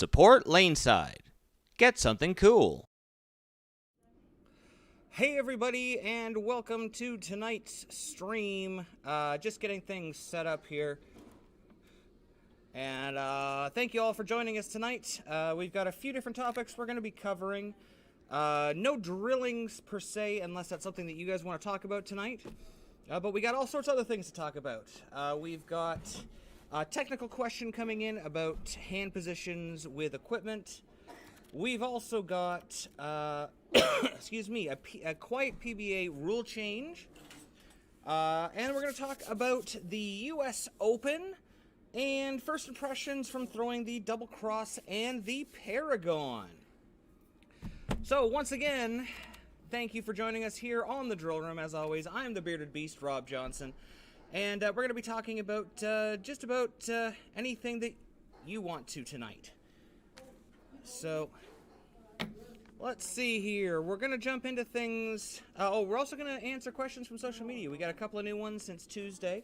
Support Laneside. Get something cool. Hey everybody, and welcome to tonight's stream. Just getting things set up here. And thank you all for joining us tonight. We've got a few different topics we're going to be covering. No drillings per se, unless that's something that you guys want to talk about tonight. But we got all sorts of other things to talk about. We've got a technical question coming in about hand positions with equipment. We've also got, excuse me, a quiet PBA rule change. And we're going to talk about the US Open and first impressions from throwing the double cross and the Paragon. So once again, thank you for joining us here on the Drill Room. As always, I'm the Bearded Beast, Rob Johnson. And we're going to be talking about just about anything that you want to tonight. So, let's see here. We're going to jump into things. We're also going to answer questions from social media. We got a couple of new ones since Tuesday.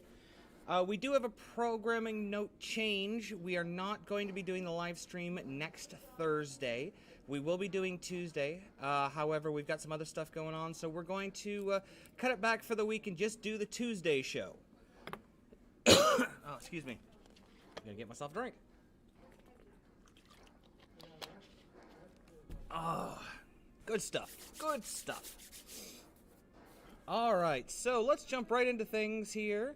We do have a programming note change. We are not going to be doing the live stream next Thursday. We will be doing Tuesday. However, we've got some other stuff going on, so we're going to cut it back for the week and just do the Tuesday show. Oh, excuse me. I'm going to get myself a drink. Oh, good stuff. Good stuff. All right, so let's jump right into things here.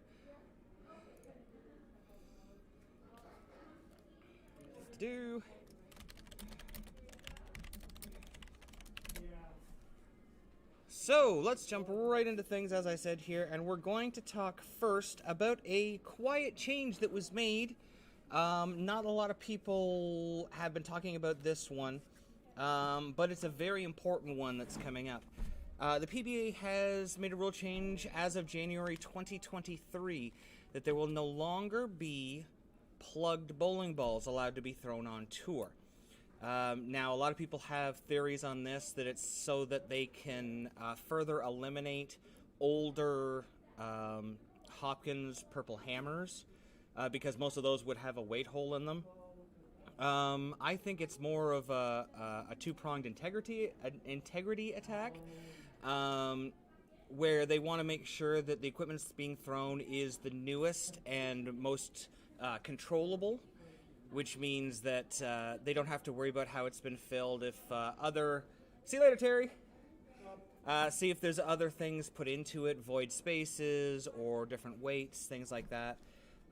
So let's jump right into things, as I said here, and we're going to talk first about a quiet change that was made. Not a lot of people have been talking about this one, but it's a very important one that's coming up. The PBA has made a rule change as of January 2023 that there will no longer be plugged bowling balls allowed to be thrown on tour. Now, a lot of people have theories on this, that it's so that they can further eliminate older Hopkins purple hammers, because most of those would have a weight hole in them. I think it's more of a two-pronged integrity attack, where they want to make sure that the equipment that's being thrown is the newest and most controllable, which means that they don't have to worry about how it's been filled. If see you later, Terry. See if there's other things put into it, void spaces or different weights, things like that.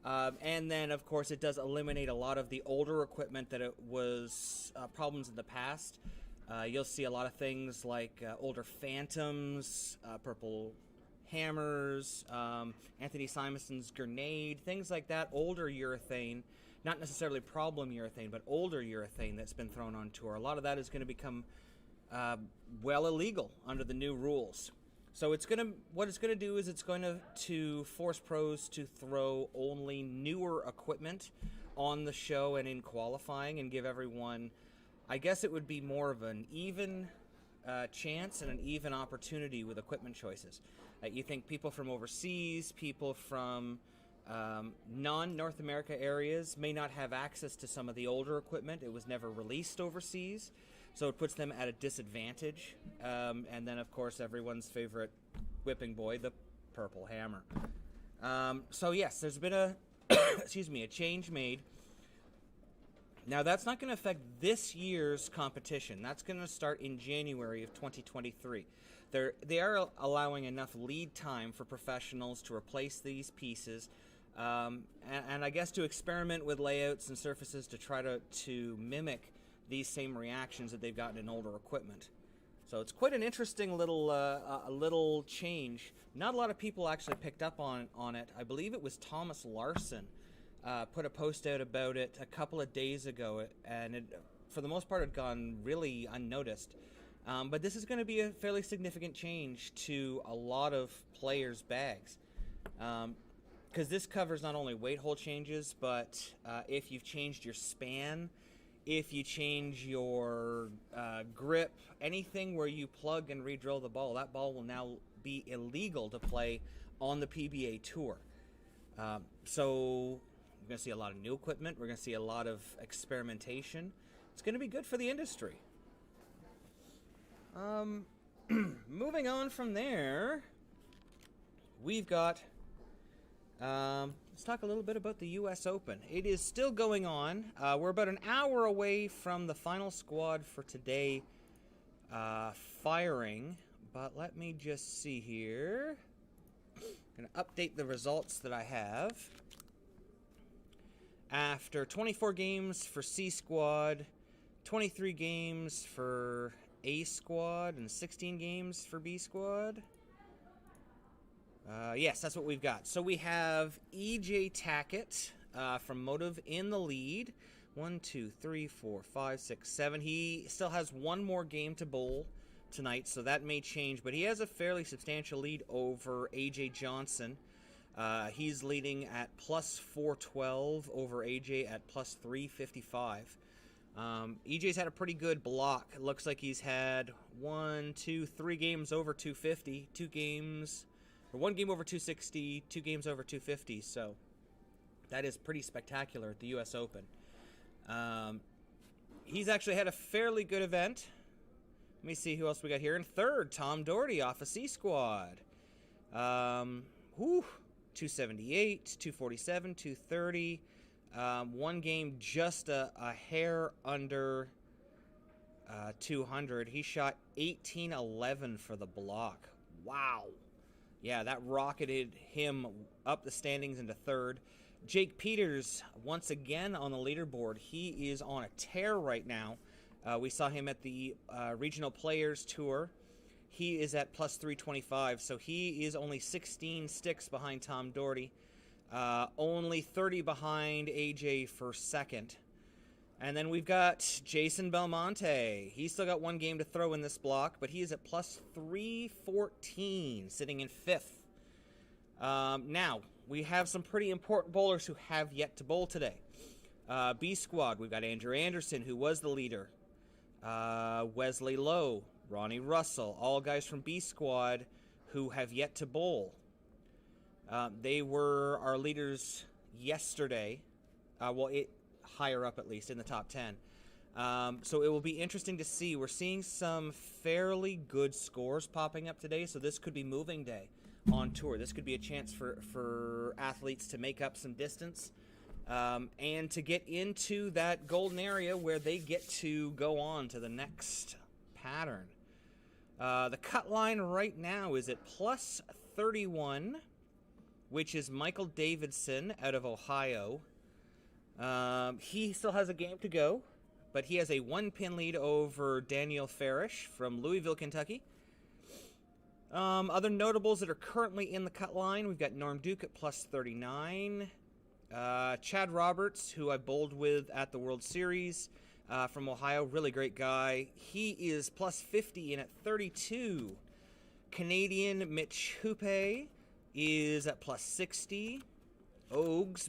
And then, of course, it does eliminate a lot of the older equipment that it was problems in the past. You'll see a lot of things like older Phantoms, purple hammers, Anthony Simonson's grenade, things like that, older urethane. Not necessarily problem urethane, but older urethane that's been thrown on tour. A lot of that is going to become illegal under the new rules. So what it's going to do is it's going to force pros to throw only newer equipment on the show and in qualifying, and give everyone, I guess it would be more of an even chance and an even opportunity with equipment choices. You think people from overseas, people from non-North America areas may not have access to some of the older equipment. It was never released overseas, so it puts them at a disadvantage. And then, of course, everyone's favorite whipping boy, the purple hammer. So yes, there's been a a change made. Now, that's not going to affect this year's competition. That's going to start in January of 2023. They are allowing enough lead time for professionals to replace these pieces. And I guess to experiment with layouts and surfaces to try to mimic these same reactions that they've gotten in older equipment. So it's quite an interesting little change. Not a lot of people actually picked up on it. I believe it was Thomas Larson put a post out about it a couple of days ago, and it, for the most part, had gone really unnoticed. But this is going to be a fairly significant change to a lot of players' bags. Because this covers not only weight hole changes, but if you've changed your span, if you change your grip, anything where you plug and re-drill the ball, that ball will now be illegal to play on the PBA Tour. So we're going to see a lot of new equipment. We're going to see a lot of experimentation. it's going to be good for the industry. Moving on from there, we've got, let's talk a little bit about the U.S. Open. It is still going on. We're about an hour away from the final squad for today firing, but let me just see here. I'm going to update the results that I have. After 24 games for C Squad, 23 games for A Squad, and 16 games for B Squad. Yes, that's what we've got. So we have EJ Tackett from Motive in the lead. 1, 2, 3, 4, 5, 6, 7. He still has one more game to bowl tonight, so that may change. But he has a fairly substantial lead over AJ Johnson. He's leading at plus 412 over AJ at plus 355. EJ's had a pretty good block. It looks like he's had 1, 2, 3 games over 250, 2 games, or 1 game over 260, 2 games over 250. So that is pretty spectacular at the U.S. Open. He's actually had a fairly good event. Let me see who else we got here. In third, Tom Doherty off a C Squad. 278, 247, 230. One game just a hair under 200. He shot 1811 for the block. Wow. Yeah, that rocketed him up the standings into third. Jake Peters, once again on the leaderboard. He is on a tear right now. We saw him at the Regional Players Tour. He is at plus 325, so he is only 16 sticks behind Tom Doherty. Only 30 behind AJ for second. And then we've got Jason Belmonte. He's still got one game to throw in this block, but he is at plus 314, sitting in fifth. Now, we have some pretty important bowlers who have yet to bowl today. B Squad, we've got Andrew Anderson, who was the leader. Wesley Lowe, Ronnie Russell, all guys from B Squad who have yet to bowl. They were our leaders yesterday. Higher up at least in the top 10. So it will be interesting to see. We're seeing some fairly good scores popping up today, so this could be moving day on tour. This could be a chance for athletes to make up some distance and to get into that golden area where they get to go on to the next pattern. The cut line right now is at plus 31, which is Michael Davidson out of Ohio. He still has a game to go, but he has a 1-pin lead over Daniel Farish from Louisville, Kentucky. Other notables that are currently in the cut line, we've got Norm Duke at plus 39. Chad Roberts, who I bowled with at the World Series from Ohio, really great guy. He is plus 50 in at 32. Canadian Mitch Hoope is at plus 60.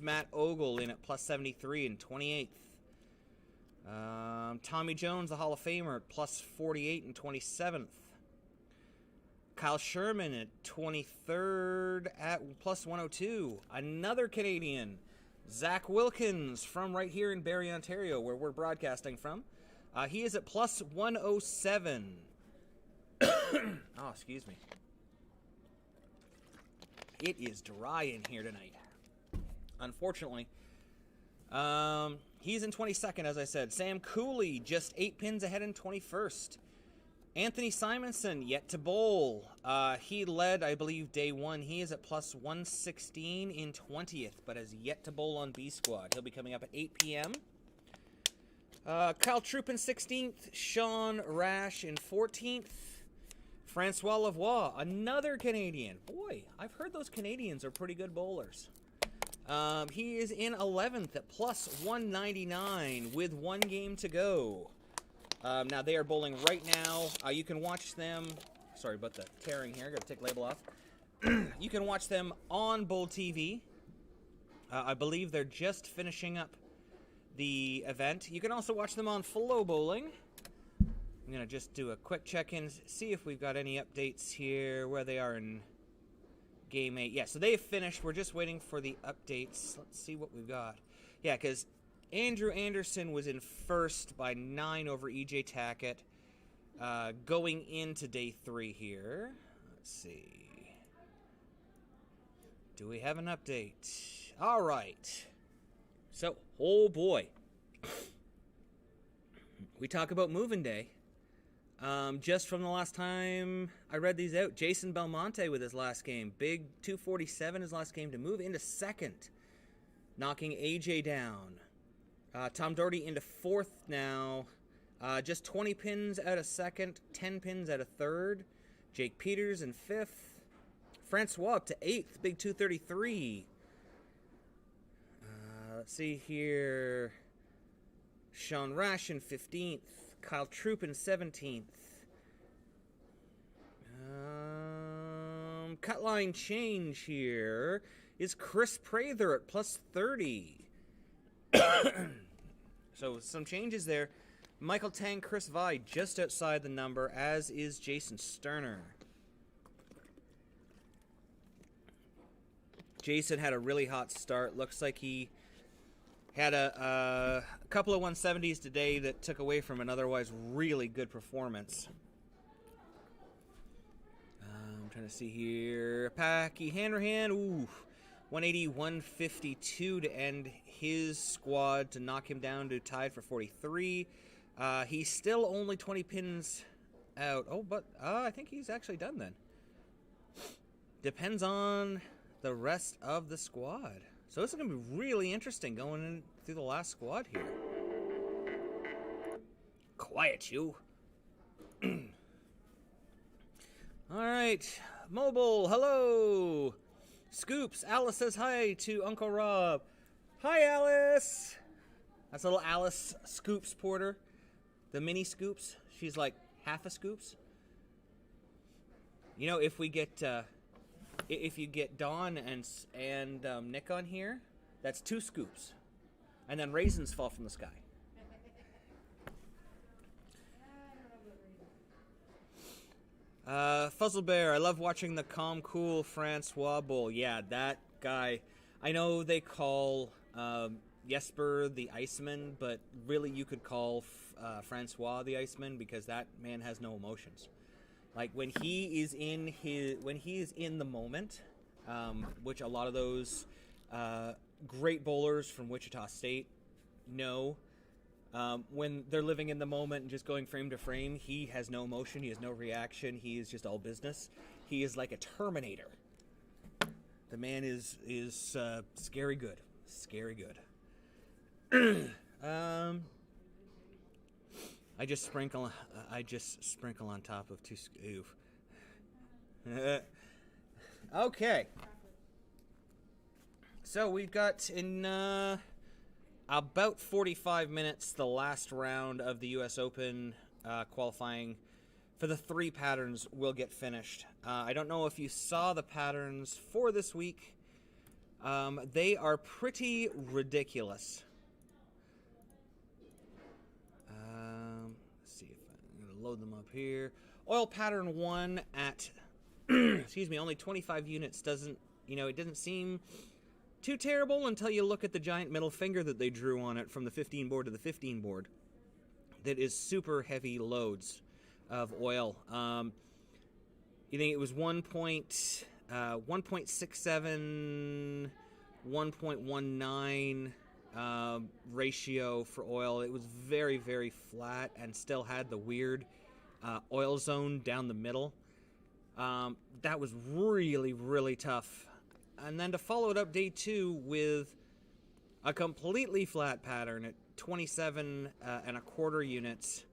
Matt Ogle in at plus 73 in 28th. Tommy Jones, the Hall of Famer, at plus 48 in 27th. Kyle Sherman at 23rd at plus 102. Another Canadian, Zach Wilkins, from right here in Barrie, Ontario, where we're broadcasting from. He is at plus 107. Oh, excuse me. It is dry in here tonight. Unfortunately. He's in 22nd, as I said. Sam Cooley, just 8 pins ahead in 21st. Anthony Simonson, yet to bowl. He led, I believe, day one. He is at plus 116 in 20th, but has yet to bowl on B Squad. He'll be coming up at 8 p.m. Kyle Troop in 16th. Sean Rash in 14th. Francois Lavoie, another Canadian. Boy, I've heard those Canadians are pretty good bowlers. He is in 11th at plus 199 with one game to go. Now they are bowling right now. You can watch them. Sorry about the tearing here. Got to take the label off. You can watch them on Bowl TV. I believe they're just finishing up the event. You can also watch them on Flow Bowling. I'm going to just do a quick check-in, see if we've got any updates here, where they are in Game 8. Yeah, so they have finished. We're just waiting for the updates. Let's see what we've got. Yeah, because Andrew Anderson was in first by 9 over EJ Tackett. Going into day 3 here. Let's see. Do we have an update? All right. So, oh boy. We talk about moving day. Just from the last time I read these out, Jason Belmonte with his last game. Big 247 his last game to move into second. Knocking AJ down. Tom Doherty into fourth now. Just 20 pins out of second, 10 pins out of third. Jake Peters in fifth. Francois up to eighth, big 233. Let's see here. Sean Rash in 15th. Kyle Troop in 17th. Cut line change here is Chris Prather at plus 30. So some changes there. Michael Tang, Chris Vi just outside the number, as is Jason Sterner. Jason had a really hot start. Looks like he had a couple of 170s today that took away from an otherwise really good performance. I'm trying to see here. Packy Hanrahan, 180, 152 to end his squad to knock him down to tied for 43. He's still only 20 pins out. Oh, but I think he's actually done then. Depends on the rest of the squad. So this is going to be really interesting going in through the last squad here. Quiet, you. All right. Mobile, hello. Scoops, Alice says hi to Uncle Rob. Hi, Alice. That's little Alice Scoops Porter. The mini Scoops. She's like half a Scoops. You know, if we get... if you get Dawn and Nick on here, that's 2 scoops. And then raisins fall from the sky. Fuzzlebear, I love watching the Calm Cool Francois Bowl. Yeah, that guy. I know they call Jesper the Iceman, but really you could call Francois the Iceman because that man has no emotions. Like when he is in the moment, which a lot of those great bowlers from Wichita State know, when they're living in the moment and just going frame to frame, he has no emotion, he has no reaction, he is just all business. He is like a Terminator. The man is scary good, scary good. I just sprinkle on top of 2. Okay. So we've got in about 45 minutes the last round of the U.S. Open qualifying for the 3 patterns will get finished. I don't know if you saw the patterns for this week. They are pretty ridiculous. Let's see if I'm going to load them up here. Oil pattern 1 at, excuse me, only 25 units doesn't, it doesn't seem too terrible until you look at the giant middle finger that they drew on it from the 15 board to the 15 board. That is super heavy loads of oil. You think it was 1.67, 1.19 ratio for oil. It was very, very flat and still had the weird oil zone down the middle. That was really, really tough. And then to follow it up day 2 with a completely flat pattern at 27 and a quarter units,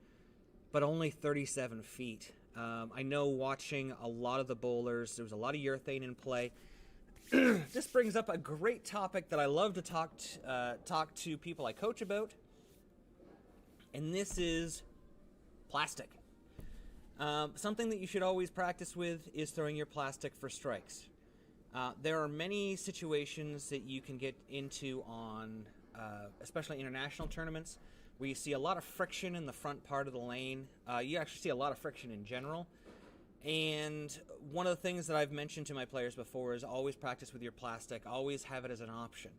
but only 37 feet. I know watching a lot of the bowlers, there was a lot of urethane in play. This brings up a great topic that I love to talk to people I coach about, and this is plastic. Something that you should always practice with is throwing your plastic for strikes. There are many situations that you can get into on, especially international tournaments, where you see a lot of friction in the front part of the lane. You actually see a lot of friction in general. And one of the things that I've mentioned to my players before is always practice with your plastic. Always have it as an option.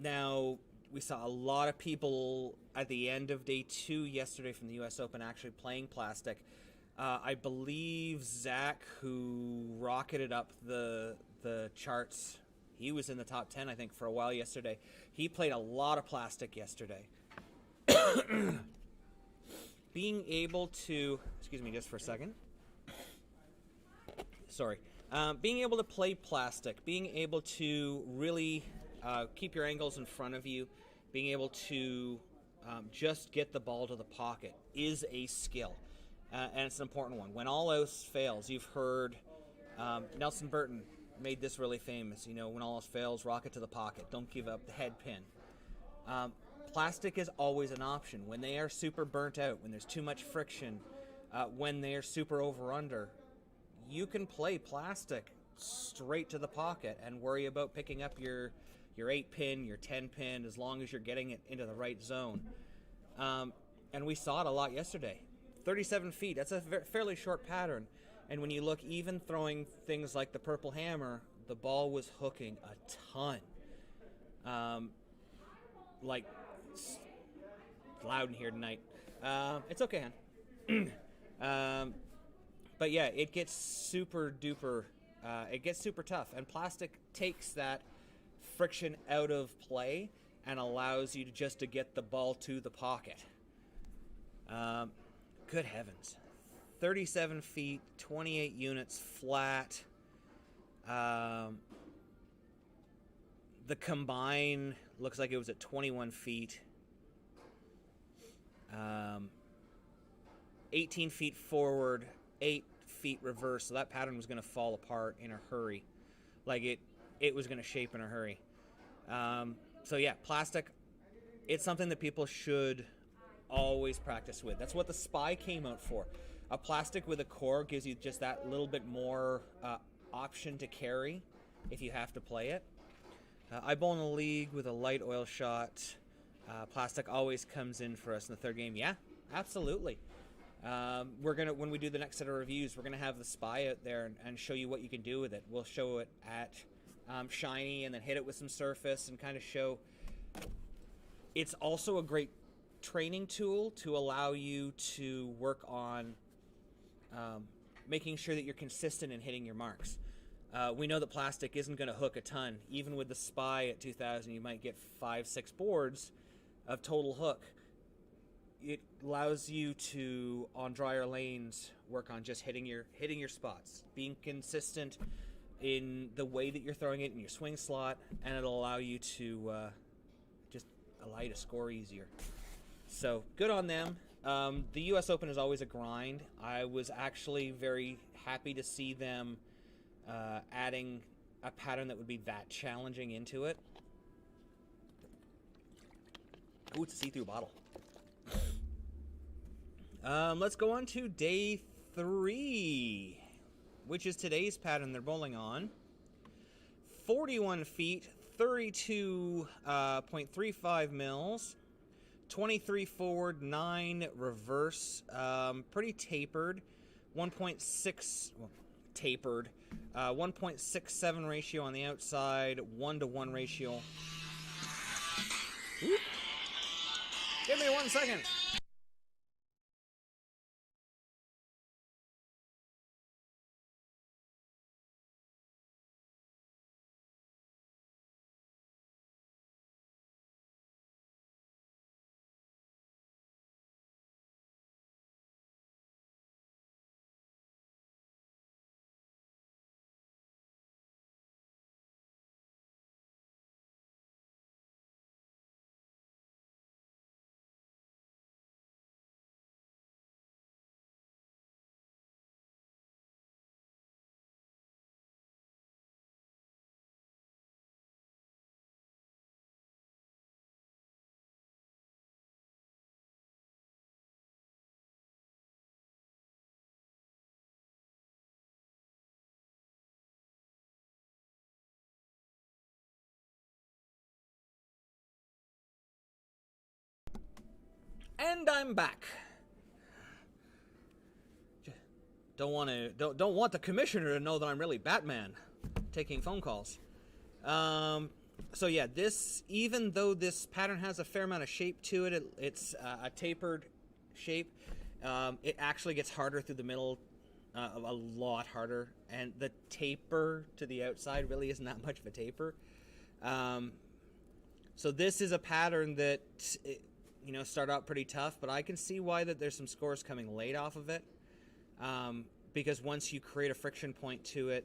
Now, we saw a lot of people at the end of day 2 yesterday from the U.S. Open actually playing plastic. I believe Zach, who rocketed up the charts, he was in the top 10, I think, for a while yesterday. He played a lot of plastic yesterday. Being able to, excuse me just for a second. Sorry. Being able to play plastic, being able to really keep your angles in front of you, being able to just get the ball to the pocket is a skill. And it's an important one. When all else fails, you've heard Nelson Burton made this really famous. You know, when all else fails, rocket to the pocket. Don't give up the head pin. Plastic is always an option. When they are super burnt out, when there's too much friction, when they are super over-under, you can play plastic straight to the pocket and worry about picking up your 8-pin, your 10-pin, as long as you're getting it into the right zone. And we saw it a lot yesterday. 37 feet, that's a fairly short pattern. And when you look, even throwing things like the purple hammer, the ball was hooking a ton. Like, it's loud in here tonight. It's okay, hon. But yeah, it gets super duper, it gets super tough. And plastic takes that friction out of play and allows you to get the ball to the pocket. Good heavens. 37 feet, 28 units flat. The combine looks like it was at 21 feet. 18 feet forward, 8 feet reverse, so that pattern was going to fall apart in a hurry. Like it was going to shape in a hurry. So yeah, plastic, it's something that people should always practice with. That's what the Spy came out for. A plastic with a core gives you just that little bit more option to carry if you have to play it. I bowl in a league with a light oil shot. Plastic always comes in for us in the third game. Yeah, absolutely. When we do the next set of reviews, we're gonna have the Spy out there and show you what you can do with it. We'll show it at shiny and then hit it with some surface and kind of show. It's also a great training tool to allow you to work on making sure that you're consistent in hitting your marks. We know that plastic isn't going to hook a ton. Even with the Spy at 2000, you might get 5-6 boards of total hook. It allows you to, on drier lanes, work on just hitting your spots, being consistent in the way that you're throwing it in your swing slot, and it'll allow you to score easier. So good on them. The U.S. Open is always a grind. I was actually very happy to see them adding a pattern that would be that challenging into it. Ooh, it's a see-through bottle. Let's go on to day 3, which is today's pattern they're bowling on. 41 feet, 32.35 mils, 23 forward, 9 reverse, pretty tapered, 1.67 ratio on the outside, 1-to-1 ratio. Oop. Give me 1 second. And I'm back. Don't want the commissioner to know that I'm really Batman taking phone calls. So yeah, this, even though this pattern has a fair amount of shape to it, it's a tapered shape, it actually gets harder through the middle, a lot harder, and the taper to the outside really isn't that much of a taper. So this is a pattern that, start out pretty tough, but I can see why that there's some scores coming late off of it, because once you create a friction point to it,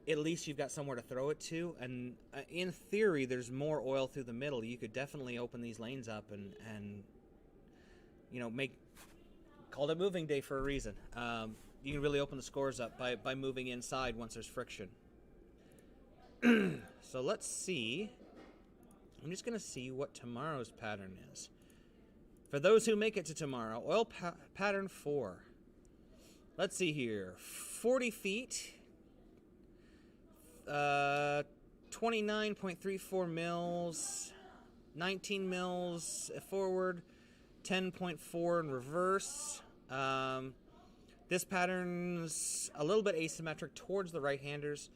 at least you've got somewhere to throw it to, and in theory, there's more oil through the middle. You could definitely open these lanes up and called it moving day for a reason. You can really open the scores up by moving inside once there's friction. So let's see. I'm just going to see what tomorrow's pattern is. For those who make it to tomorrow, oil pattern 4. Let's see here. 40 feet. 29.34 mils, 19 mils forward, 10.4 in reverse. This pattern's a little bit asymmetric towards the right-handers.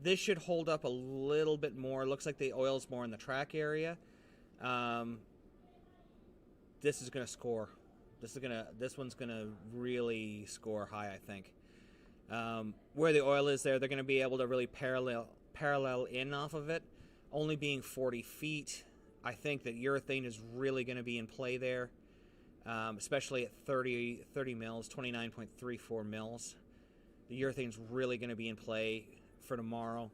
This should hold up a little bit more. Looks like the oil's more in the track area. This is gonna score. This one's gonna really score high, I think. Where the oil is there, they're going to be able to really parallel in off of it. Only being 40 feet, I think that urethane is really going to be in play there, especially at 30 mils, 29.34 mils. The urethane's really going to be in play for tomorrow.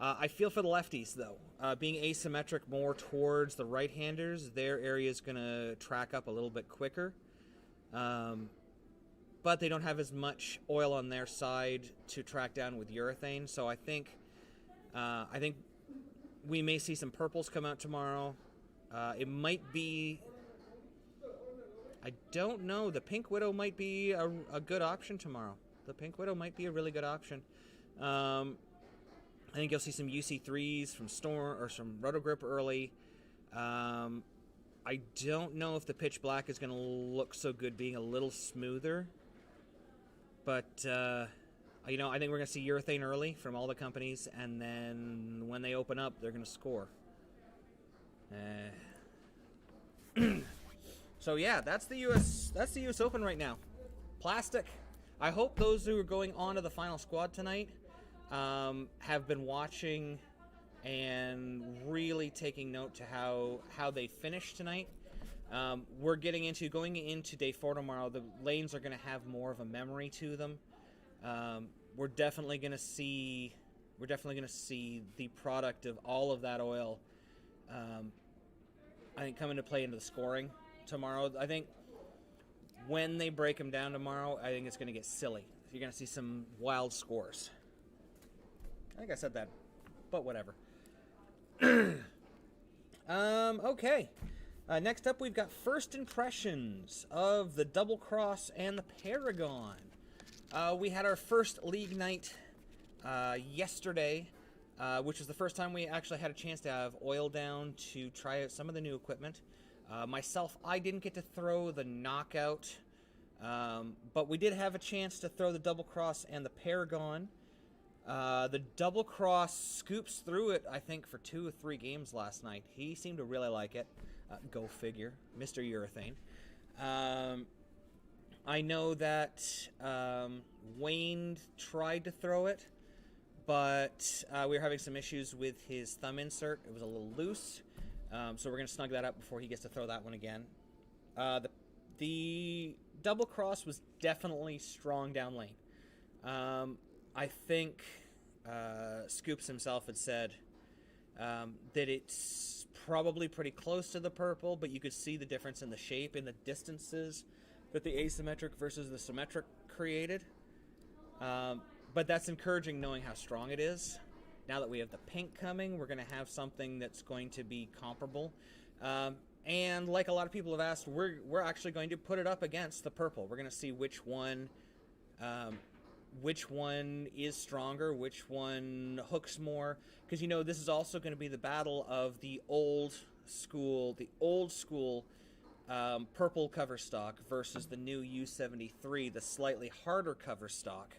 I feel for the lefties, though. Being asymmetric more towards the right-handers, their area is going to track up a little bit quicker. But they don't have as much oil on their side to track down with urethane. So I think we may see some purples come out tomorrow. It might be, I don't know, the Pink Widow might be a good option tomorrow. The Pink Widow might be a really good option. I think you'll see some UC3s from Storm or some Rotogrip early. I don't know if the Pitch Black is going to look so good being a little smoother. But, I think we're going to see urethane early from all the companies, and then when they open up, they're going to score. So, yeah, that's the U.S. Open right now. Plastic. I hope those who are going on to the final squad tonight have been watching and really taking note to how they finish tonight. We're going into day 4 tomorrow. The lanes are going to have more of a memory to them. We're definitely going to see the product of all of that oil. I think come into play into the scoring tomorrow. I think when they break them down tomorrow, I think it's going to get silly. You're going to see some wild scores. I think I said that, but whatever. Okay. Next up, we've got first impressions of the Double Cross and the Paragon. We had our first league night yesterday, which was the first time we actually had a chance to have oil down to try out some of the new equipment. Myself, I didn't get to throw the Knockout, but we did have a chance to throw the Double Cross and the Paragon. The Double Cross scoops through it, I think, for 2 or 3 games last night. He seemed to really like it. Go figure, Mr. Urethane. I know that Wayne tried to throw it, but we were having some issues with his thumb insert. It was a little loose, so we're going to snug that up before he gets to throw that one again. The Double Cross was definitely strong down lane. I think Scoops himself had said that it's probably pretty close to the purple, but you could see the difference in the shape and the distances that the asymmetric versus the symmetric created. But that's encouraging knowing how strong it is. Now that we have the pink coming, we're going to have something that's going to be comparable. And like a lot of people have asked, we're actually going to put it up against the purple. We're going to see which one is stronger, which one hooks more, because this is also going to be the battle of the old school purple cover stock versus the new U73, the slightly harder cover stock.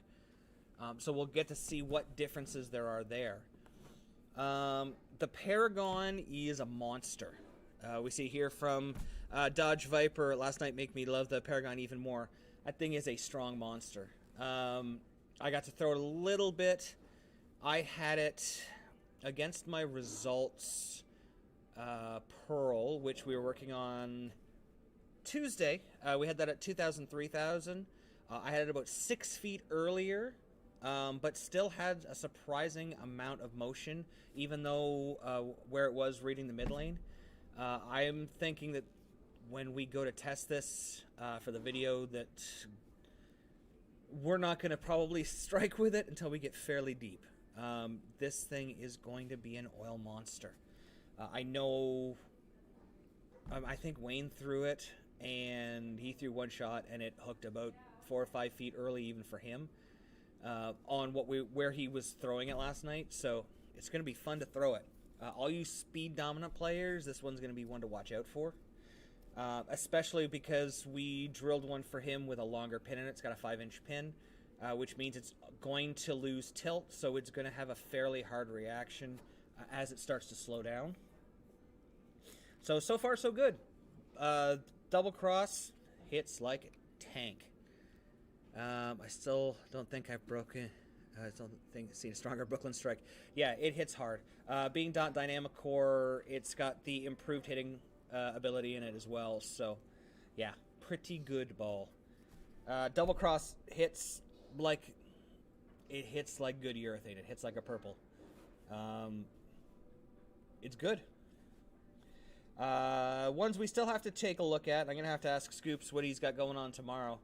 So we'll get to see what differences there are there. The Paragon is a monster. We see here from Dodge Viper, last night make me love the Paragon even more. That thing is a strong monster. I got to throw it a little bit. I had it against my results Pearl, which we were working on Tuesday. We had that at 2,000, 3,000. I had it about 6 feet earlier, but still had a surprising amount of motion, even though where it was reading the mid lane. I'm thinking that when we go to test this for the video, that we're not going to probably strike with it until we get fairly deep. This thing is going to be an oil monster. I know, I think Wayne threw it, and he threw one shot, and it hooked about 4 or 5 feet early, even for him, on where he was throwing it last night. So it's going to be fun to throw it. All you speed dominant players, this one's going to be one to watch out for, especially because we drilled one for him with a longer pin in it. It's got a 5-inch pin, which means it's going to lose tilt, so it's going to have a fairly hard reaction as it starts to slow down. So far so good. Double cross hits like a tank. I still don't think I've broken. I still seen a stronger Brooklyn Strike. Yeah, it hits hard. Being dynamic core, it's got the improved hitting ability in it as well. So, yeah, pretty good ball. Double cross hits like good urethane. It hits like a purple. It's good. Ones we still have to take a look at. I'm gonna have to ask Scoops what he's got going on tomorrow.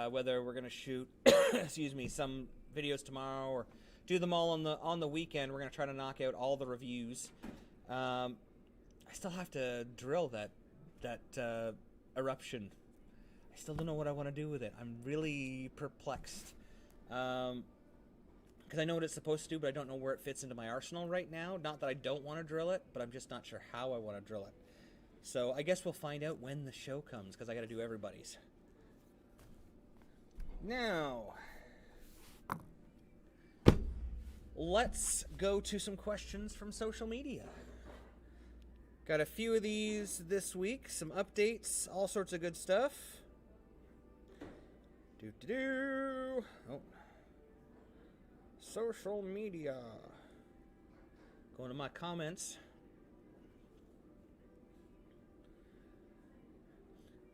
Whether we're gonna shoot, excuse me, some videos tomorrow or do them all on the weekend. We're gonna try to knock out all the reviews. I still have to drill that eruption. I still don't know what I want to do with it. I'm really perplexed. Because I know what it's supposed to do, but I don't know where it fits into my arsenal right now. Not that I don't want to drill it, but I'm just not sure how I want to drill it. So I guess we'll find out when the show comes, because I got to do everybody's. Now, let's go to some questions from social media. Got a few of these this week, some updates, all sorts of good stuff. Oh. Social media. Going to my comments.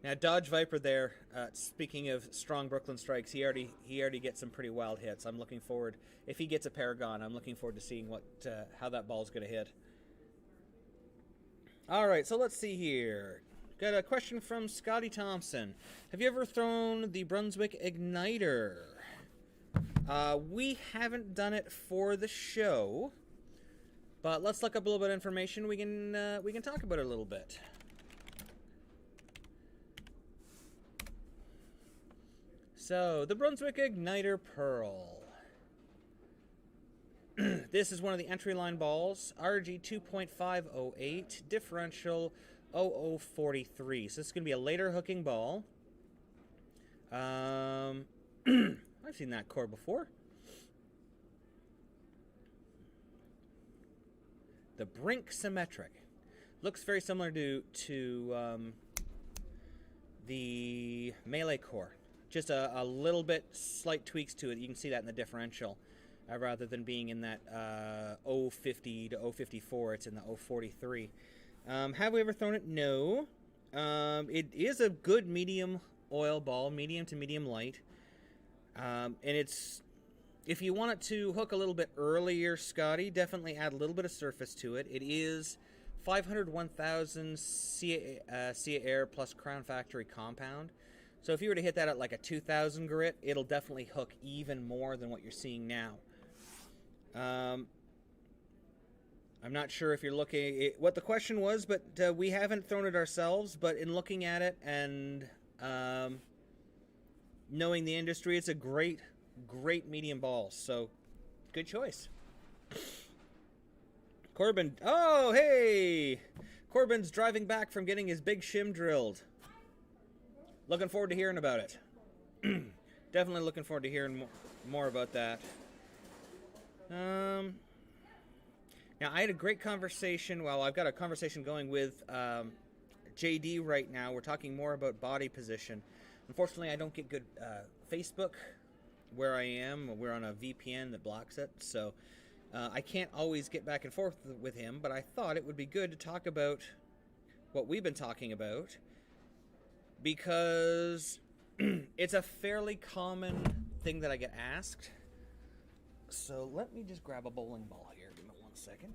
Now, Dodge Viper there, speaking of strong Brooklyn Strikes, he already gets some pretty wild hits. I'm looking forward, if he gets a Paragon, I'm looking forward to seeing how that ball's going to hit. All right, so let's see here. Got a question from Scotty Thompson. Have you ever thrown the Brunswick Igniter? We haven't done it for the show, but let's look up a little bit of information. We can talk about it a little bit. So, the Brunswick Igniter Pearl. This is one of the entry line balls, RG 2.508, differential 0043. So this is going to be a later hooking ball. I've seen that core before. The Brink Symmetric. Looks very similar to the Melee core. Just a little bit slight tweaks to it. You can see that in the differential. Rather than being in that 050 to 054, it's in the 043. Have we ever thrown it? No. It is a good medium oil ball, medium to medium light. And it's, if you want it to hook a little bit earlier, Scotty, definitely add a little bit of surface to it. It is 500 1000 Sea Air plus Crown Factory compound. So if you were to hit that at like a 2000 grit, it'll definitely hook even more than what you're seeing now. I'm not sure if you're looking at what the question was, but we haven't thrown it ourselves. But in looking at it and knowing the industry, it's a great medium ball. So, good choice. Corbin. Oh, hey! Corbin's driving back from getting his big shim drilled. Looking forward to hearing about it. Definitely looking forward to hearing more about that. Now, I had a great conversation. Well, I've got a conversation going with JD right now. We're talking more about body position. Unfortunately, I don't get good Facebook where I am. We're on a VPN that blocks it, so I can't always get back and forth with him, but I thought it would be good to talk about what we've been talking about, because it's a fairly common thing that I get asked. So let me just grab a bowling ball here. Give me 1 second.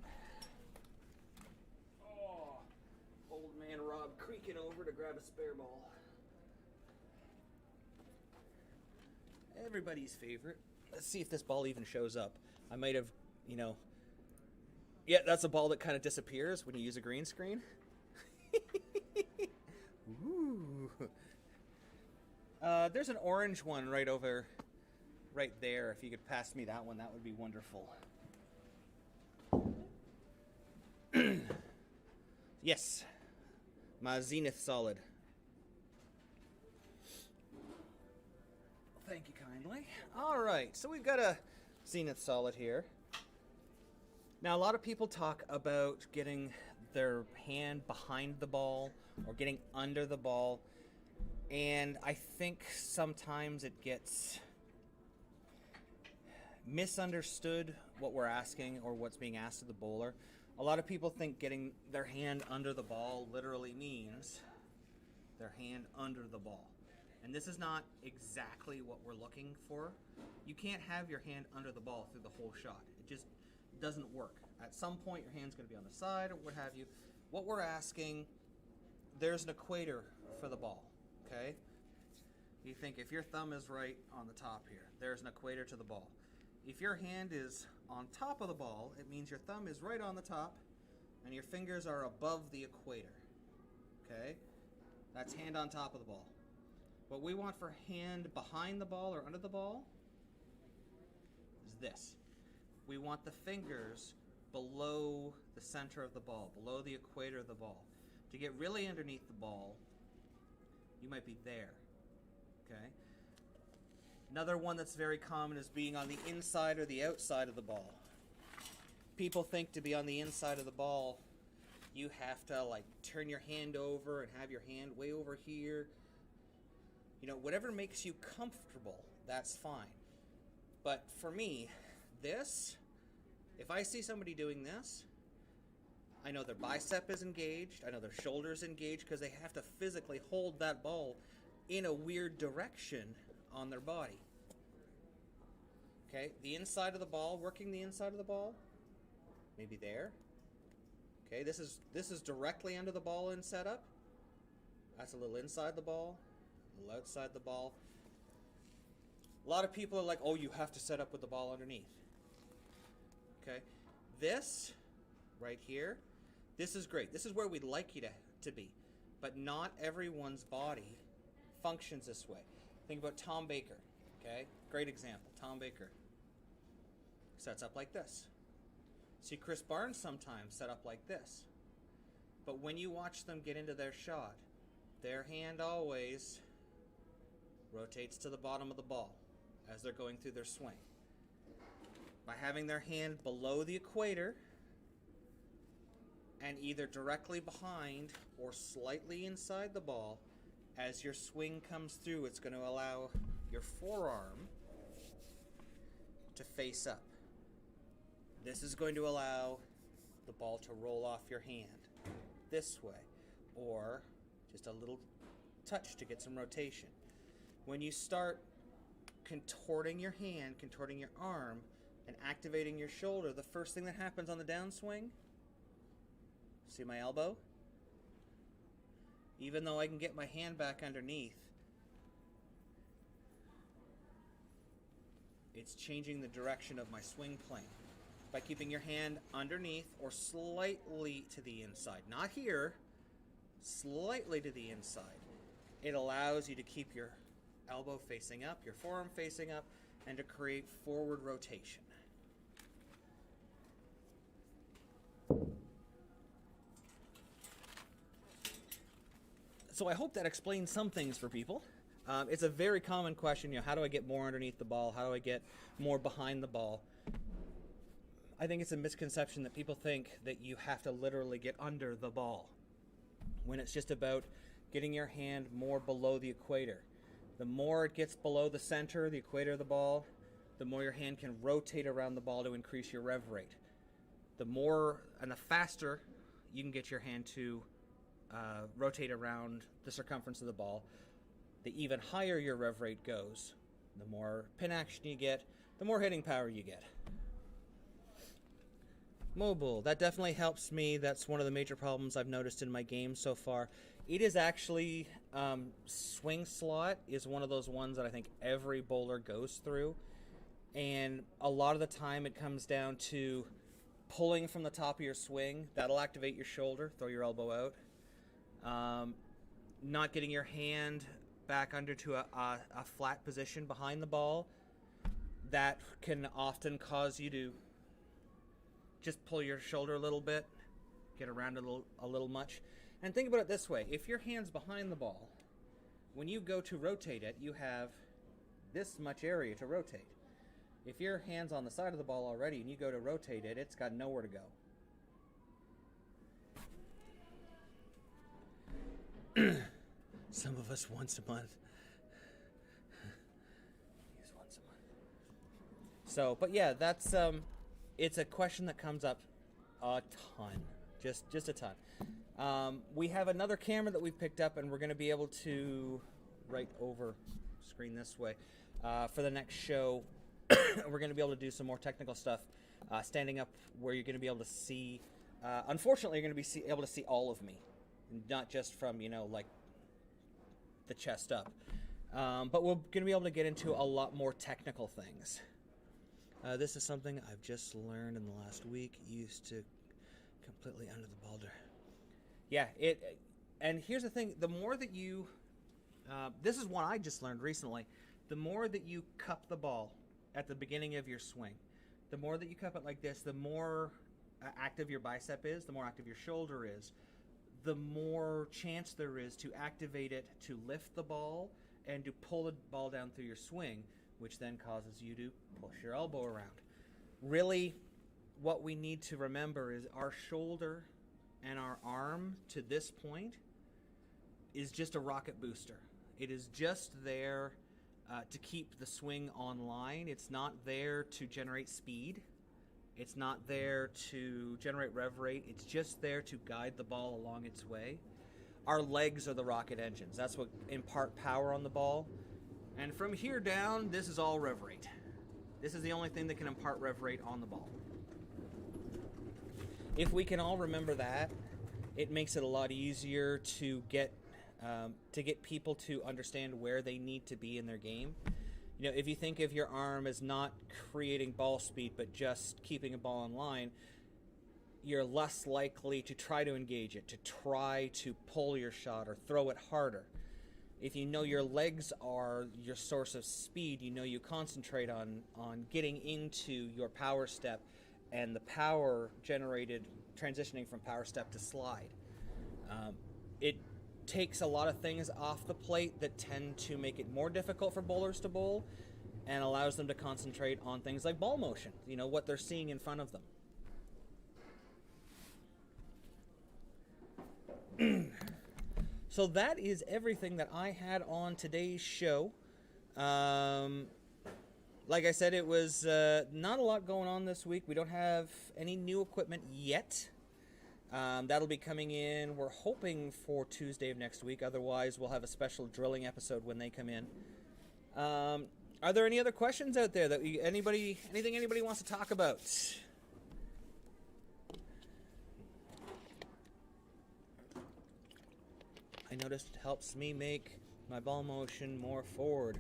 Oh, old man Rob creaking over to grab a spare ball. Everybody's favorite. Let's see if this ball even shows up. I might have, yeah, that's a ball that kind of disappears when you use a green screen. Ooh. There's an orange one right there. If you could pass me that one, that would be wonderful. Yes, my Zenith Solid. Thank you kindly. All right, so we've got a Zenith Solid here. Now, a lot of people talk about getting their hand behind the ball or getting under the ball, and I think sometimes it gets misunderstood what we're asking or what's being asked of the bowler. A lot of people think getting their hand under the ball literally means their hand under the ball. And this is not exactly what we're looking for. You can't have your hand under the ball through the whole shot. It just doesn't work. At some point, your hand's going to be on the side or what have you. What we're asking, there's an equator for the ball, okay? You think if your thumb is right on the top here, there's an equator to the ball. If your hand is on top of the ball, it means your thumb is right on the top and your fingers are above the equator, okay? That's hand on top of the ball. What we want for hand behind the ball or under the ball is this. We want the fingers below the center of the ball, below the equator of the ball. To get really underneath the ball, you might be there, okay? Another one that's very common is being on the inside or the outside of the ball. People think to be on the inside of the ball, you have to like turn your hand over and have your hand way over here. Whatever makes you comfortable, that's fine. But for me, if I see somebody doing this, I know their bicep is engaged, I know their shoulder's engaged, because they have to physically hold that ball in a weird direction on their body. Okay, the inside of the ball, working the inside of the ball, maybe there. Okay, this is directly under the ball in setup. That's a little inside the ball. Outside the ball. A lot of people are like, oh, you have to set up with the ball underneath. Okay, this right here, this is great. This is where we'd like you to be, but not everyone's body functions this way. Think about Tom Baker, okay? Great example, Tom Baker. Sets up like this. See Chris Barnes sometimes set up like this. But when you watch them get into their shot, their hand always rotates to the bottom of the ball as they're going through their swing. By having their hand below the equator and either directly behind or slightly inside the ball, as your swing comes through, it's going to allow your forearm to face up. This is going to allow the ball to roll off your hand this way, or just a little touch to get some rotation. When you start contorting your hand, contorting your arm, and activating your shoulder, the first thing that happens on the downswing, see my elbow? Even though I can get my hand back underneath, it's changing the direction of my swing plane. By keeping your hand underneath or slightly to the inside, not here, slightly to the inside, it allows you to keep your elbow facing up, your forearm facing up, and to create forward rotation. So I hope that explains some things for people. It's a very common question, how do I get more underneath the ball? How do I get more behind the ball? I think it's a misconception that people think that you have to literally get under the ball, when it's just about getting your hand more below the equator. The more it gets below the center, the equator of the ball, the more your hand can rotate around the ball to increase your rev rate. The more and the faster you can get your hand to rotate around the circumference of the ball, the even higher your rev rate goes. The more pin action you get, the more hitting power you get. Mobile, that definitely helps me. That's one of the major problems I've noticed in my game so far. It is actually, swing slot is one of those ones that I think every bowler goes through. And a lot of the time it comes down to pulling from the top of your swing. That'll activate your shoulder, throw your elbow out. Not getting your hand back under to a flat position behind the ball. That can often cause you to just pull your shoulder a little bit, get around a little much. And think about it this way. If your hand's behind the ball, when you go to rotate it, you have this much area to rotate. If your hand's on the side of the ball already and you go to rotate it, it's got nowhere to go. Some of us once a month. Use once a month. So, but yeah, that's it's a question that comes up a ton, just a ton. We have another camera that we've picked up, and we're going to be able to right over screen this way for the next show. We're going to be able to do some more technical stuff, standing up where you're going to be able to see. Unfortunately, you're going to be able to see all of me, not just from like the chest up. But we're going to be able to get into a lot more technical things. This is something I've just learned in the last week. Used to completely under the boulder. Yeah, and here's the thing. The more that you, this is one I just learned recently. The more that you cup the ball at the beginning of your swing, the more that you cup it like this, the more active your bicep is, the more active your shoulder is, the more chance there is to activate it to lift the ball and to pull the ball down through your swing, which then causes you to push your elbow around. Really, what we need to remember is our shoulder and our arm to this point is just a rocket booster. It is just there to keep the swing online. It's not there to generate speed. It's not there to generate rev rate. It's just there to guide the ball along its way. Our legs are the rocket engines. That's what impart power on the ball. And from here down, this is all rev rate. This is the only thing that can impart rev rate on the ball. If we can all remember that, it makes it a lot easier to get people to understand where they need to be in their game. If you think of your arm as not creating ball speed, but just keeping a ball in line, you're less likely to try to engage it, to try to pull your shot or throw it harder. If you know your legs are your source of speed, you concentrate on getting into your power step and the power generated transitioning from power step to slide. It takes a lot of things off the plate that tend to make it more difficult for bowlers to bowl and allows them to concentrate on things like ball motion, what they're seeing in front of them. So that is everything that I had on today's show. Like I said, it was not a lot going on this week. We don't have any new equipment yet. That'll be coming in, we're hoping, for Tuesday of next week. Otherwise, we'll have a special drilling episode when they come in. Are there any other questions out there that anything anybody wants to talk about? I noticed it helps me make my ball motion more forward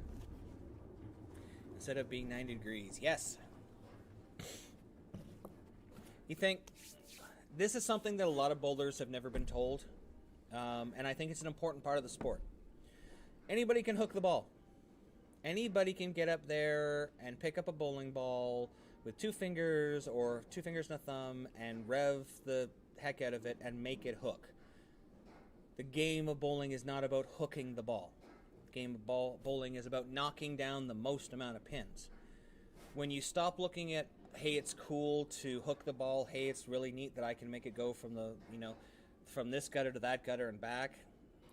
instead of being 90 degrees. Yes. You think this is something that a lot of bowlers have never been told, and I think it's an important part of the sport. Anybody can hook the ball. Anybody can get up there and pick up a bowling ball with 2 fingers or 2 fingers and a thumb and rev the heck out of it and make it hook. The game of bowling is not about hooking the ball. The game of bowling is about knocking down the most amount of pins. When you stop looking at hey, it's cool to hook the ball. Hey, it's really neat that I can make it go from from this gutter to that gutter and back.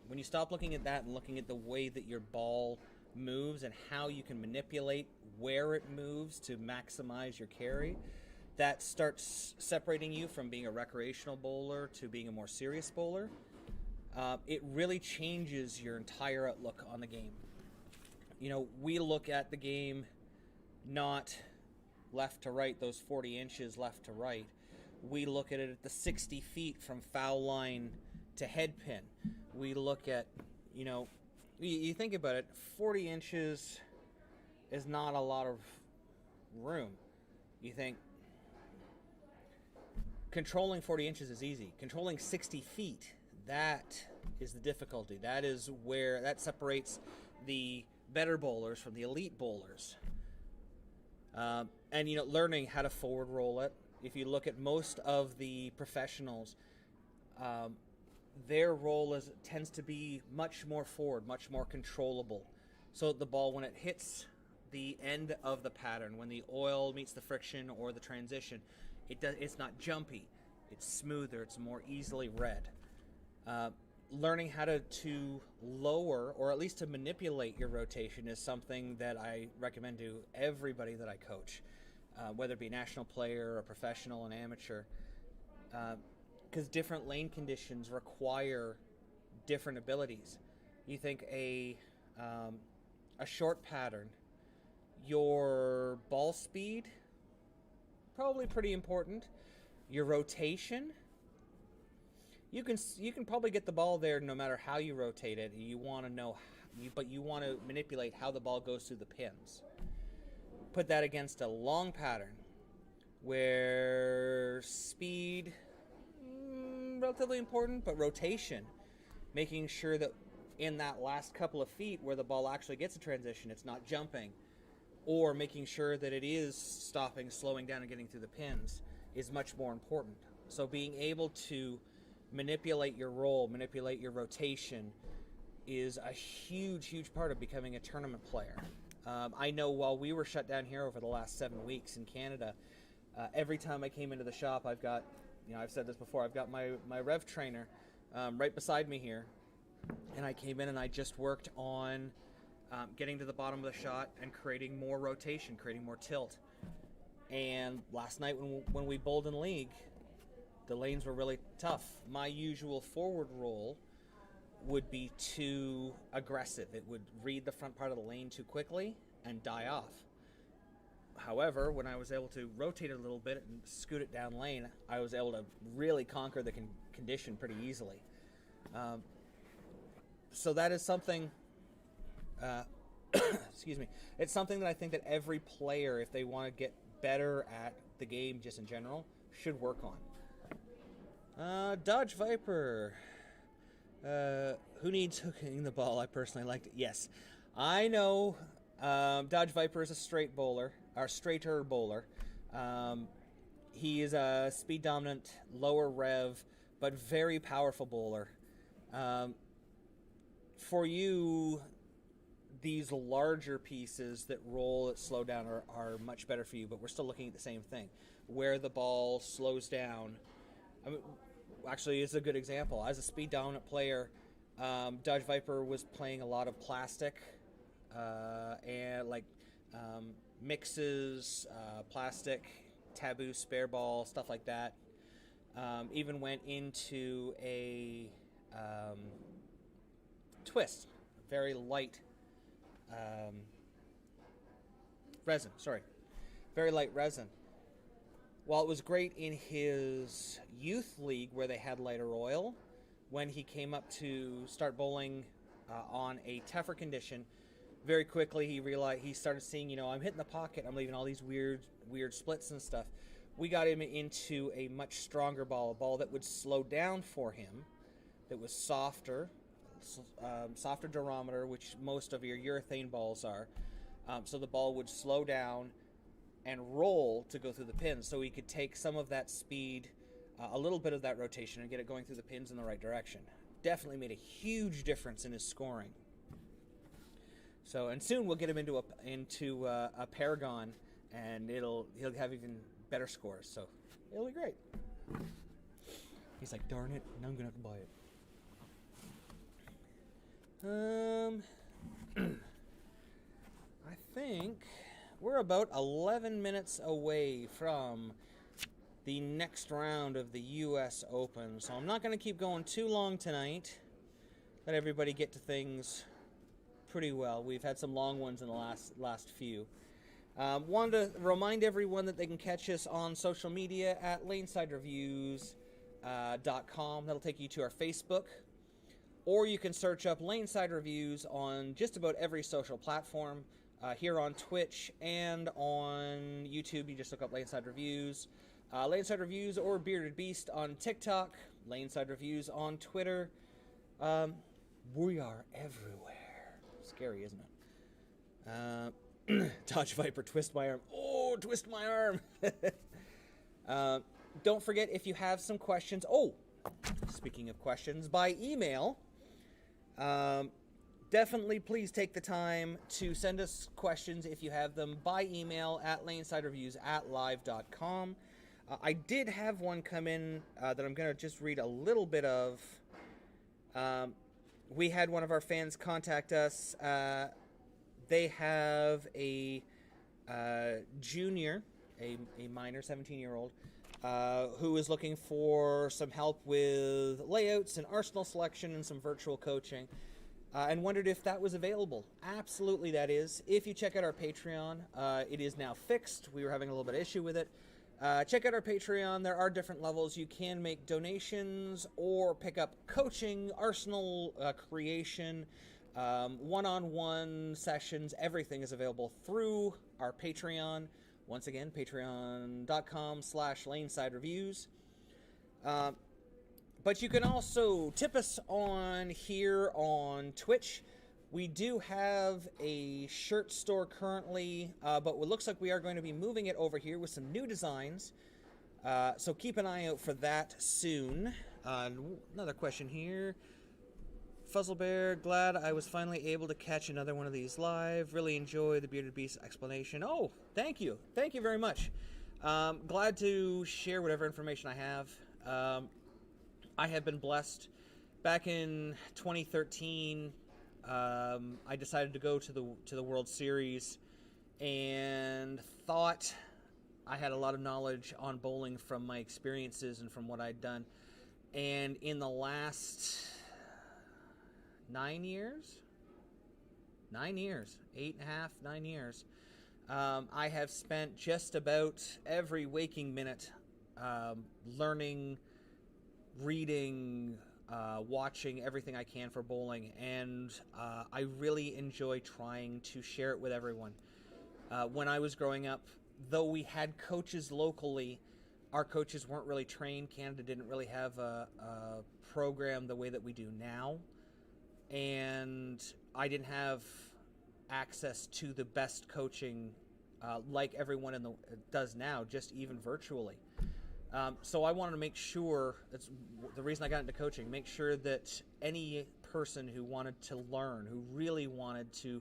When you stop looking at that and looking at the way that your ball moves and how you can manipulate where it moves to maximize your carry, that starts separating you from being a recreational bowler to being a more serious bowler. It really changes your entire outlook on the game. We look at the game not left to right, those 40 inches left to right. We look at it at the 60 feet from foul line to head pin. We look at, you think about it, 40 inches is not a lot of room. You think controlling 40 inches is easy. Controlling 60 feet, that is the difficulty. That is where that separates the better bowlers from the elite bowlers. And learning how to forward roll it. If you look at most of the professionals, their roll tends to be much more forward, much more controllable. So the ball, when it hits the end of the pattern, when the oil meets the friction or the transition, it's not jumpy. It's smoother. It's more easily read. Learning how to lower, or at least to manipulate your rotation, is something that I recommend to everybody that I coach, whether it be a national player, a professional, an amateur, because different lane conditions require different abilities. You think a short pattern, your ball speed, probably pretty important. Your rotation, you can probably get the ball there no matter how you rotate it. You want to know, but you want to manipulate how the ball goes through the pins. Put that against a long pattern where speed, relatively important, but rotation, making sure that in that last couple of feet where the ball actually gets a transition, it's not jumping, or making sure that it is stopping, slowing down, and getting through the pins is much more important. So being able to manipulate your roll, manipulate your rotation is a huge part of becoming a tournament player. I know while we were shut down here over the last 7 weeks in Canada, every time I came into the shop, I've got, I've said this before, I've got my rev trainer right beside me here, and I came in and I just worked on getting to the bottom of the shot and creating more rotation, creating more tilt. And last night when we bowled in league, the lanes were really tough. My usual forward roll would be too aggressive. It would read the front part of the lane too quickly and die off. However, when I was able to rotate it a little bit and scoot it down lane, I was able to really conquer the condition pretty easily. So that is something, excuse me, it's something that I think that every player, if they want to get better at the game just in general, should work on. Dodge Viper. Who needs hooking the ball? I personally liked it. Yes, I know. Dodge Viper is a straighter bowler. He is a speed dominant, lower rev, but very powerful bowler. For you, these larger pieces that roll at slow down are much better for you, but we're still looking at the same thing. Where the ball slows down. Actually, it's a good example. As a speed dominant player, Dodge Viper was playing a lot of plastic and mixes, plastic, taboo, spare ball, stuff like that. Even went into a twist, very light resin. Very light resin. While it was great in his youth league where they had lighter oil, when he came up to start bowling on a tougher condition, very quickly he started seeing, I'm hitting the pocket, I'm leaving all these weird splits and stuff. We got him into a much stronger ball, a ball that would slow down for him, that was softer durometer, which most of your urethane balls are. So the ball would slow down and roll to go through the pins, so he could take some of that speed, a little bit of that rotation, and get it going through the pins in the right direction. Definitely made a huge difference in his scoring. So, and soon we'll get him into a Paragon and he'll have even better scores. So it'll be great. He's like, darn it, now I'm gonna have to buy it. I think we're about 11 minutes away from the next round of the U.S. Open, so I'm not going to keep going too long tonight. Let everybody get to things pretty well. We've had some long ones in the last few. Wanted to remind everyone that they can catch us on social media at lanesidereviews.com. That'll take you to our Facebook. Or you can search up Laneside Reviews on just about every social platform. Here on Twitch and on YouTube, you just look up Laneside Reviews. Laneside Reviews or Bearded Beast on TikTok. Laneside Reviews on Twitter. We are everywhere. Scary, isn't it? Dodge Viper, twist my arm. Oh, twist my arm. Don't forget, if you have some questions. Oh, speaking of questions, by email. Definitely please take the time to send us questions if you have them by email at lanesidereviews@live.com. I did have one come in that I'm going to just read a little bit of. We had one of our fans contact us. They have a junior, a minor, 17-year-old, who is looking for some help with layouts and arsenal selection and some virtual coaching. And wondered if that was available. Absolutely that is. If you check out our Patreon, it is now fixed. We were having a little bit of issue with it. Check out our Patreon. There are different levels. You can make donations or pick up coaching, arsenal creation, one-on-one sessions. Everything is available through our Patreon. Once again, patreon.com/lanesidereviews. But you can also tip us on here on Twitch. We do have a shirt store currently, but it looks like we are going to be moving it over here with some new designs. So keep an eye out for that soon. Another question here. Fuzzlebear, glad I was finally able to catch another one of these live. Really enjoy the Bearded Beast explanation. Oh, thank you. Thank you very much. Glad to share whatever information I have. I have been blessed. Back in 2013, I decided to go to the World Series and thought I had a lot of knowledge on bowling from my experiences and from what I'd done. And in the last 9 years, 8.5, 9 years, I have spent just about every waking minute learning, reading, watching everything I can for bowling, and I really enjoy trying to share it with everyone. When I was growing up, though we had coaches locally, our coaches weren't really trained. Canada didn't really have a program the way that we do now, and I didn't have access to the best coaching like everyone does now, just even virtually. So I wanted to make sure, that's the reason I got into coaching, make sure that any person who wanted to learn, who really wanted to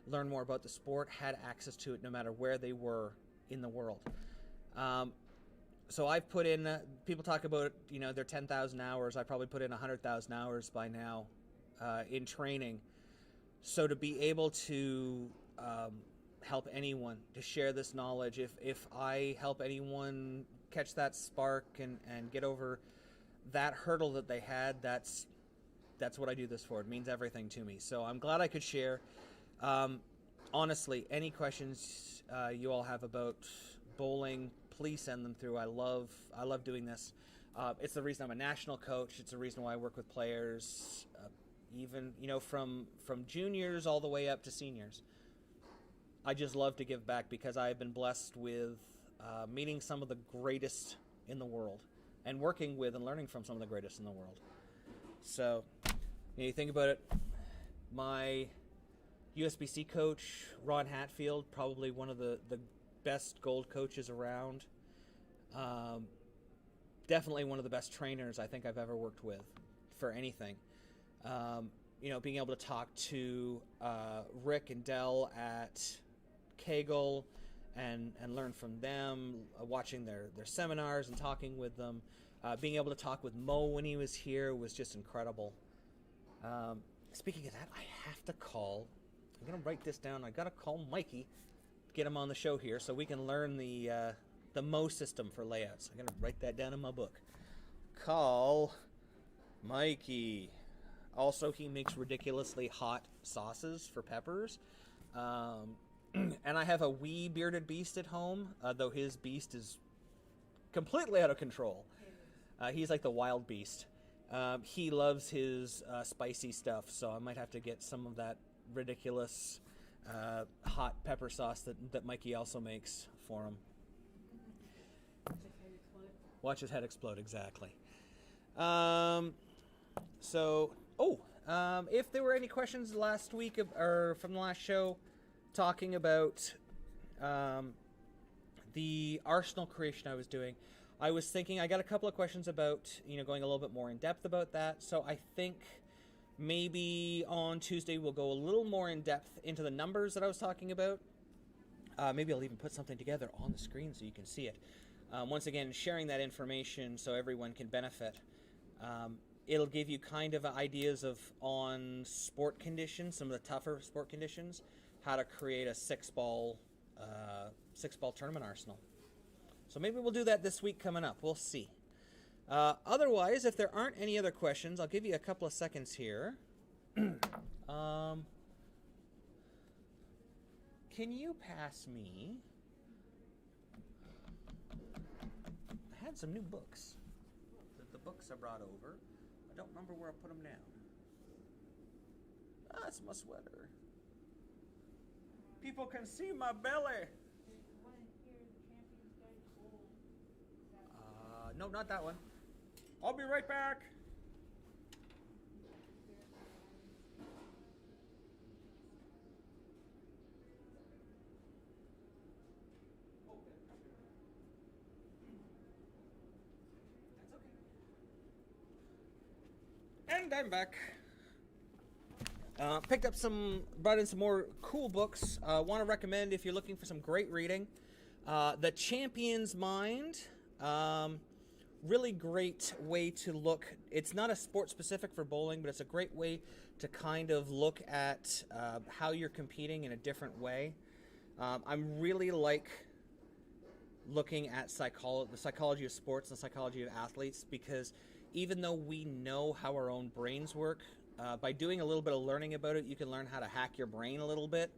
learn more about the sport, had access to it no matter where they were in the world. So I've put in, people talk about, their 10,000 hours. I probably put in 100,000 hours by now in training. So to be able to help anyone, to share this knowledge, if I help anyone catch that spark and get over that hurdle that they had, that's what I do this for. It means everything to me. So I'm glad I could share. Honestly, any questions you all have about bowling, please send them through. I love doing this. It's the reason I'm a national coach. It's the reason why I work with players, even from juniors all the way up to seniors. I just love to give back because I have been blessed with meeting some of the greatest in the world and working with and learning from some of the greatest in the world. So, you think about it, my USBC coach, Ron Hatfield, probably one of the best gold coaches around. Definitely one of the best trainers I think I've ever worked with for anything. Being able to talk to Rick and Dell at Kegel and learn from them, watching their seminars and talking with them. Being able to talk with Mo when he was here was just incredible. Speaking of that, I have to call. I'm going to write this down. I got to call Mikey, get him on the show here so we can learn the Mo system for layouts. I'm going to write that down in my book. Call Mikey. Also, he makes ridiculously hot sauces for peppers. And I have a wee bearded beast at home, though his beast is completely out of control. He's like the wild beast. He loves his spicy stuff, so I might have to get some of that ridiculous hot pepper sauce that Mikey also makes for him. Watch his head explode, exactly. If there were any questions last week or from the last show talking about the arsenal creation I was doing, I was thinking I got a couple of questions about, going a little bit more in depth about that. So I think maybe on Tuesday we'll go a little more in depth into the numbers that I was talking about. Maybe I'll even put something together on the screen so you can see it. Once again, sharing that information so everyone can benefit. It'll give you kind of ideas on sport conditions, some of the tougher sport conditions, how to create a six-ball tournament arsenal. So maybe we'll do that this week coming up. We'll see. Otherwise, if there aren't any other questions, I'll give you a couple of seconds here. Can you pass me? I had some new books. The books I brought over. I don't remember where I put them down. That's my sweater. People can see my belly. No, not that one. I'll be right back. And I'm back. Brought in some more cool books. Want to recommend if you're looking for some great reading. The Champion's Mind. Really great way to look. It's not a sport specific for bowling, but it's a great way to kind of look at how you're competing in a different way. I'm really like looking at the psychology of sports and the psychology of athletes, because even though we know how our own brains work, by doing a little bit of learning about it, you can learn how to hack your brain a little bit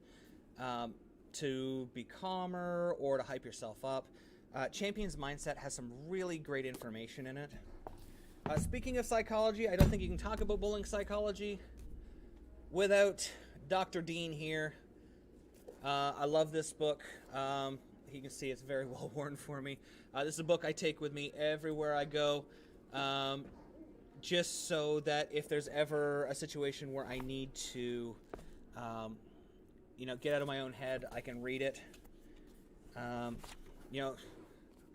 to be calmer or to hype yourself up. Champion's Mindset has some really great information in it. Speaking of psychology, I don't think you can talk about bowling psychology without Dr. Dean here. I love this book. You can see it's very well worn for me. This is a book I take with me everywhere I go, just so that if there's ever a situation where I need to, get out of my own head, I can read it.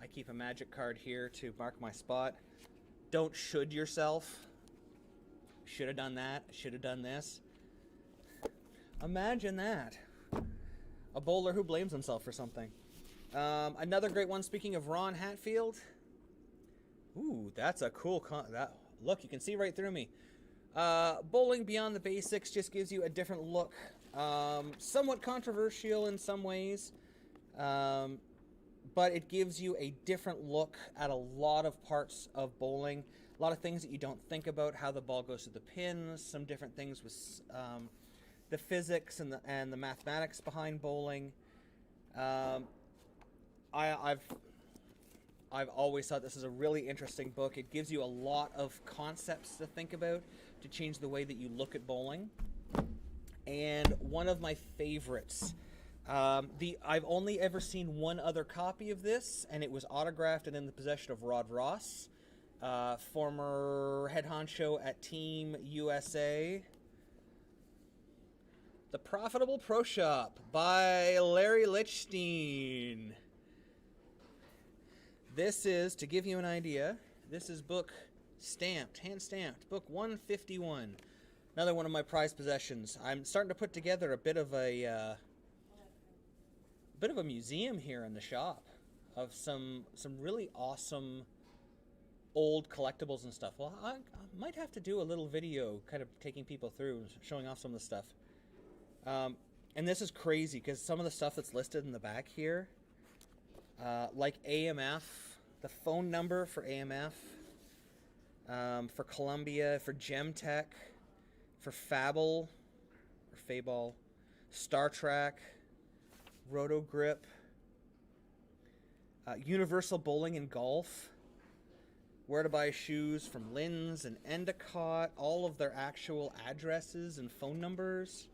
I keep a magic card here to mark my spot. Don't should yourself. Should have done that. Should have done this. Imagine that. A bowler who blames himself for something. Another great one, speaking of Ron Hatfield. Ooh, that's a cool... Look, you can see right through me. Bowling Beyond the Basics just gives you a different look. Somewhat controversial in some ways. But it gives you a different look at a lot of parts of bowling, a lot of things that you don't think about, how the ball goes to the pins, some different things with the physics and the mathematics behind bowling. I've always thought this is a really interesting book. It gives you a lot of concepts to think about to change the way that you look at bowling. And one of my favorites. I've only ever seen one other copy of this, and it was autographed and in the possession of Rod Ross, former head honcho at Team USA. The Profitable Pro Shop by Larry Lichstein. This is, to give you an idea, this is book stamped, hand-stamped, book 151. Another one of my prized possessions. I'm starting to put together a bit of a... bit of a museum here in the shop of some really awesome old collectibles and stuff. Well, I might have to do a little video kind of taking people through and showing off some of the stuff. And this is crazy because some of the stuff that's listed in the back here, like AMF, the phone number for AMF, for Columbia, for Gemtech, for Fable, or Fable, Star Trek, Rotogrip, Universal Bowling and Golf, where to buy shoes from Lynn's and Endicott, all of their actual addresses and phone numbers.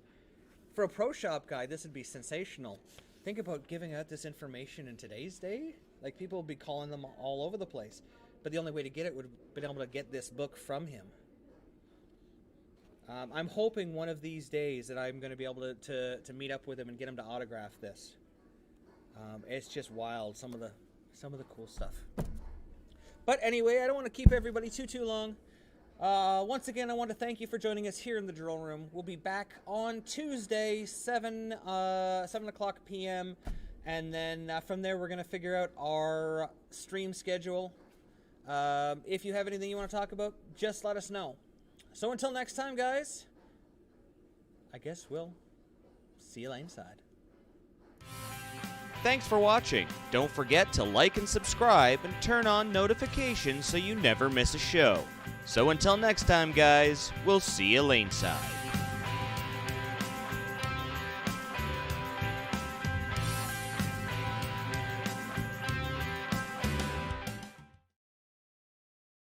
For a pro shop guy, this would be sensational. Think about giving out this information in today's day. Like, people would be calling them all over the place. But the only way to get it would have been able to get this book from him. I'm hoping one of these days that I'm going to be able to meet up with him and get him to autograph this. It's just wild, some of the cool stuff. But anyway, I don't want to keep everybody too long. Once again, I want to thank you for joining us here in the drill room. We'll be back on Tuesday, 7 o'clock p.m. And then from there, we're going to figure out our stream schedule. If you have anything you want to talk about, just let us know. So until next time, guys, I guess we'll see you laneside. Thanks for watching. Don't forget to like and subscribe and turn on notifications so you never miss a show. So until next time, guys, we'll see you laneside.